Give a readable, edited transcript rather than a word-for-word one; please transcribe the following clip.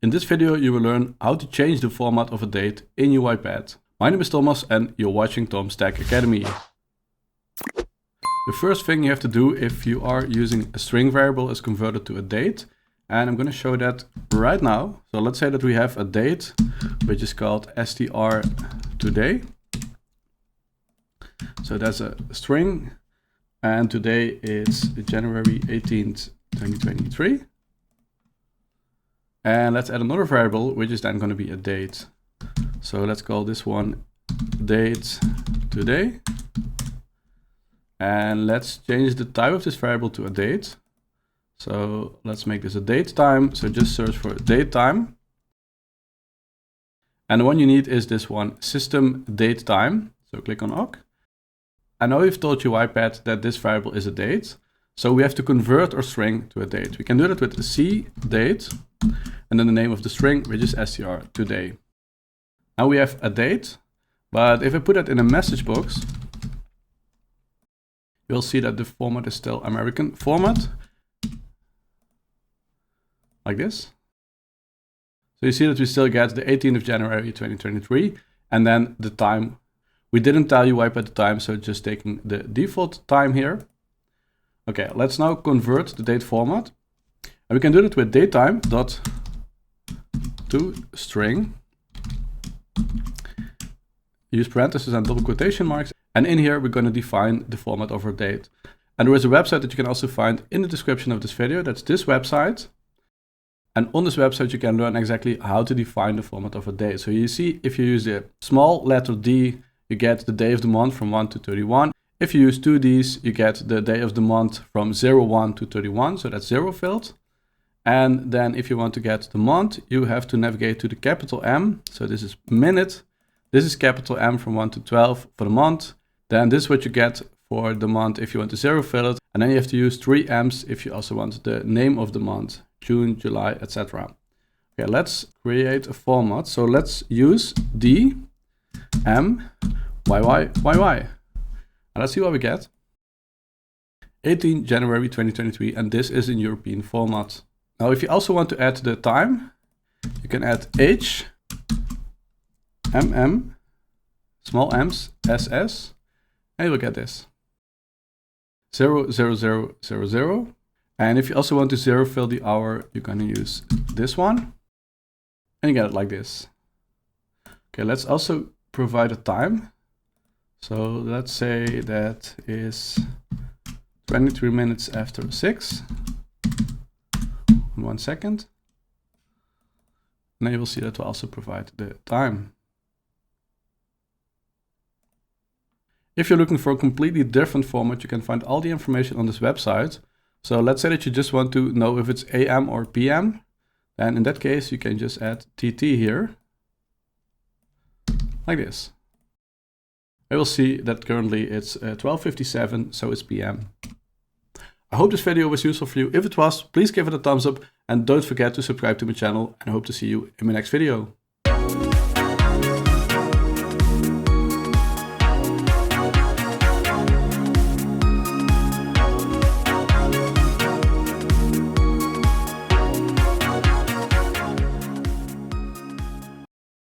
In this video you will learn how to change the format of a date in UiPath. My name is Thomas and you're watching Tom's Tech Academy. The first thing you have to do if you are using a string variable is convert it to a date. And I'm going to show that right now. So let's say that we have a date which is called str today. So that's a string and today is January 18th, 2023. And let's add another variable which is then going to be a date. So let's call this one date today. And let's change the type of this variable to a date. So let's make this a DateTime. So just search for DateTime. And the one you need is this one, system DateTime. So click on OK. I know we've told UiPath that this variable is a date. So we have to convert our string to a date. We can do that with c date and then the name of the string, which is str today. Now we have a date, but if I put it in a message box, you'll see that the format is still American format. Like this. So you see that we still get the 18th of January 2023 and then the time. We didn't tell UiPath the time, so just taking the default time here. Okay, let's now convert the date format. And we can do that with DateTime.toString. Use parentheses and double quotation marks. And in here, we're going to define the format of our date. And there is a website that you can also find in the description of this video. That's this website. And on this website, you can learn exactly how to define the format of a date. So you see, if you use the small letter D, you get the day of the month from 1 to 31. If you use 2 Ds, you get the day of the month from 01 to 31. So that's 0 filled. And then if you want to get the month, you have to navigate to the capital M. So this is minute. This is capital M from 1 to 12 for the month. Then this is what you get for the month if you want to 0 fill it. And then you have to use 3 M's if you also want the name of the month. June, July, etc. Okay, let's create a format. So let's use d-M-yyyy. And let's see what we get. 18 January 2023, and this is in European format. Now, if you also want to add the time, you can add h, mm, small m's, ss, and you will get this. 00000. And if you also want to 0 fill the hour, you're going to use this one. And you get it like this. Okay, let's also provide a time. So let's say that is 23 minutes after 6. 1 second. And then you will see that we'll also provide the time. If you're looking for a completely different format, you can find all the information on this website. So let's say that you just want to know if it's AM or PM. Then in that case, you can just add TT here. Like this. I will see that currently it's 12:57, so it's PM. I hope this video was useful for you. If it was, please give it a thumbs up and don't forget to subscribe to my channel, and I hope to see you in my next video.